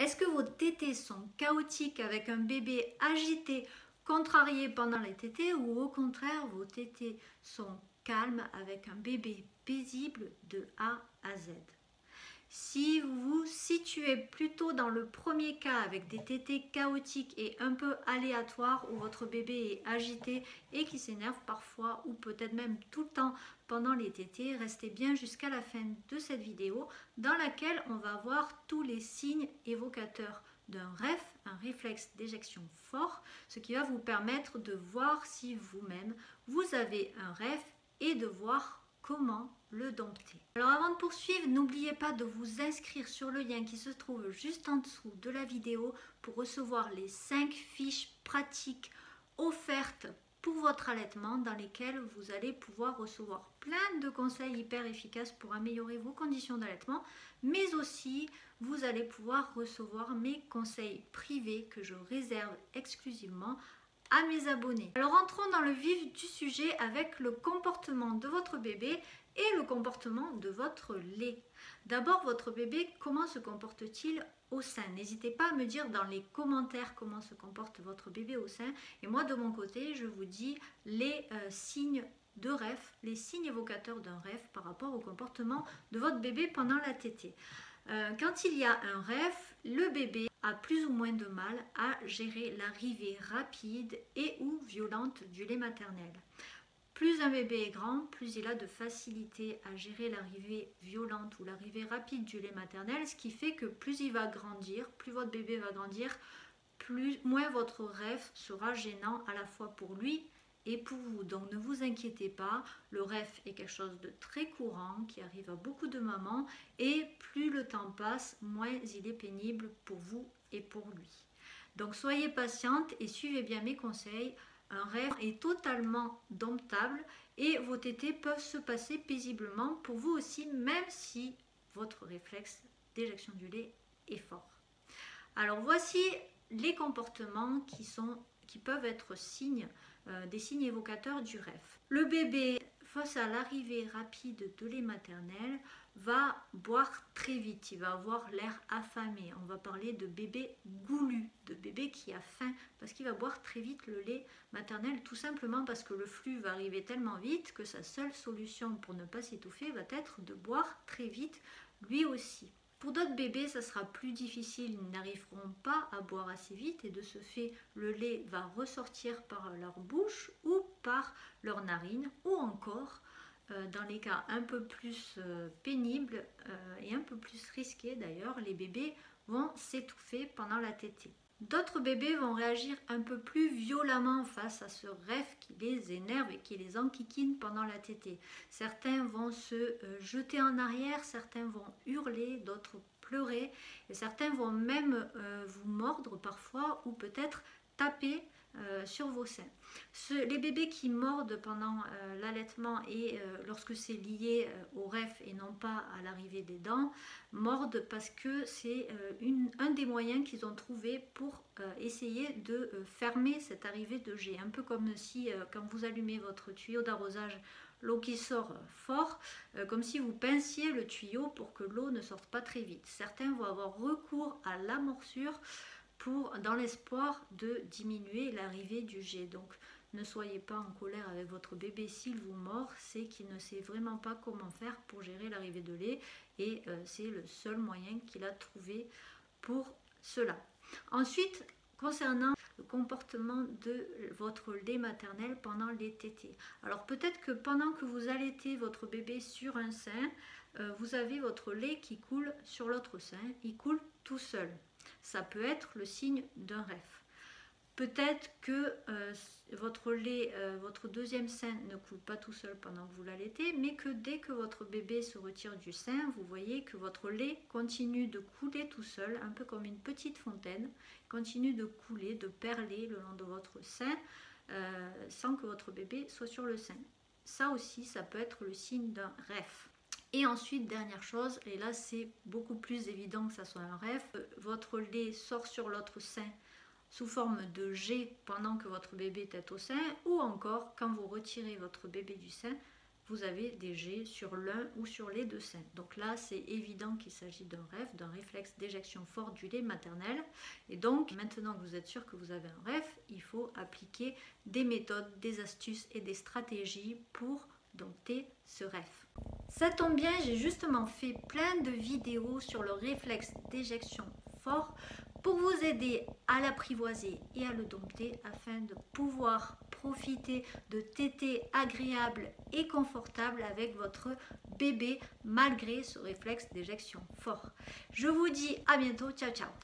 Est-ce que vos tétés sont chaotiques avec un bébé agité, contrarié pendant les tétés, ou au contraire vos tétés sont calmes avec un bébé paisible de A à Z? Si vous vous situez plutôt dans le premier cas avec des tétés chaotiques et un peu aléatoires où votre bébé est agité et qui s'énerve parfois ou peut-être même tout le temps pendant les tétés, restez bien jusqu'à la fin de cette vidéo dans laquelle on va voir tous les signes évocateurs d'un REF, un réflexe d'éjection fort, ce qui va vous permettre de voir si vous-même vous avez un REF et de voir comment le dompter. Alors avant de poursuivre, n'oubliez pas de vous inscrire sur le lien qui se trouve juste en dessous de la vidéo pour recevoir les 5 fiches pratiques offertes pour votre allaitement dans lesquelles vous allez pouvoir recevoir plein de conseils hyper efficaces pour améliorer vos conditions d'allaitement, mais aussi vous allez pouvoir recevoir mes conseils privés que je réserve exclusivement à mes abonnés. Alors entrons dans le vif du sujet avec le comportement de votre bébé et le comportement de votre lait. D'abord, votre bébé, comment se comporte-t-il au sein? N'hésitez pas à me dire dans les commentaires comment se comporte votre bébé au sein. Et moi, de mon côté, je vous dis les signes de REF, les signes évocateurs d'un REF par rapport au comportement de votre bébé pendant la tétée. Quand il y a un REF, le bébé a plus ou moins de mal à gérer l'arrivée rapide et ou violente du lait maternel. Plus un bébé est grand, plus il a de facilité à gérer l'arrivée violente ou l'arrivée rapide du lait maternel, ce qui fait que plus il va grandir, plus votre bébé va grandir, moins votre REF sera gênant à la fois pour lui et pour vous. Donc ne vous inquiétez pas, le REF est quelque chose de très courant qui arrive à beaucoup de mamans et plus le temps passe, moins il est pénible pour vous et pour lui. Donc soyez patiente et suivez bien mes conseils. Un REF est totalement domptable et vos tétés peuvent se passer paisiblement pour vous aussi, même si votre réflexe d'éjection du lait est fort. Alors voici les comportements qui peuvent être des signes évocateurs du REF. Le bébé, face à l'arrivée rapide de lait maternel, va boire très vite, il va avoir l'air affamé. On va parler de bébé goulu, de bébé qui a faim, parce qu'il va boire très vite le lait maternel, tout simplement parce que le flux va arriver tellement vite que sa seule solution pour ne pas s'étouffer va être de boire très vite lui aussi. Pour d'autres bébés, ça sera plus difficile, ils n'arriveront pas à boire assez vite et de ce fait, le lait va ressortir par leur bouche ou par leurs narines ou encore, dans les cas un peu plus pénibles et un peu plus risqués d'ailleurs, les bébés vont s'étouffer pendant la tétée. D'autres bébés vont réagir un peu plus violemment face à ce REF qui les énerve et qui les enquiquine pendant la tétée. Certains vont se jeter en arrière, certains vont hurler, d'autres pleurer et certains vont même vous mordre parfois ou peut-être taper sur vos seins. Les bébés qui mordent pendant l'allaitement et lorsque c'est lié au REF et non pas à l'arrivée des dents, mordent parce que c'est un des moyens qu'ils ont trouvé pour essayer de fermer cette arrivée de jet. Un peu comme si quand vous allumez votre tuyau d'arrosage, l'eau qui sort fort, comme si vous pinciez le tuyau pour que l'eau ne sorte pas très vite. Certains vont avoir recours à la morsure dans l'espoir de diminuer l'arrivée du jet. Donc ne soyez pas en colère avec votre bébé s'il vous mord, c'est qu'il ne sait vraiment pas comment faire pour gérer l'arrivée de lait et c'est le seul moyen qu'il a trouvé pour cela. Ensuite, concernant le comportement de votre lait maternel pendant les tétées. Alors peut-être que pendant que vous allaitez votre bébé sur un sein, vous avez votre lait qui coule sur l'autre sein, il coule tout seul. Ça peut être le signe d'un REF. Peut-être que votre deuxième sein ne coule pas tout seul pendant que vous l'allaitez, mais que dès que votre bébé se retire du sein, vous voyez que votre lait continue de couler tout seul, un peu comme une petite fontaine, continue de couler, de perler le long de votre sein, sans que votre bébé soit sur le sein. Ça aussi, ça peut être le signe d'un REF. Et ensuite, dernière chose, et là c'est beaucoup plus évident que ça soit un REF, votre lait sort sur l'autre sein sous forme de jet pendant que votre bébé est au sein, ou encore quand vous retirez votre bébé du sein, vous avez des jets sur l'un ou sur les deux seins. Donc là, c'est évident qu'il s'agit d'un REF, d'un réflexe d'éjection fort du lait maternel. Et donc, maintenant que vous êtes sûr que vous avez un REF, il faut appliquer des méthodes, des astuces et des stratégies pour dompter ce REF. Ça tombe bien, j'ai justement fait plein de vidéos sur le réflexe d'éjection fort pour vous aider à l'apprivoiser et à le dompter afin de pouvoir profiter de tétées agréables et confortables avec votre bébé malgré ce réflexe d'éjection fort. Je vous dis à bientôt, ciao ciao.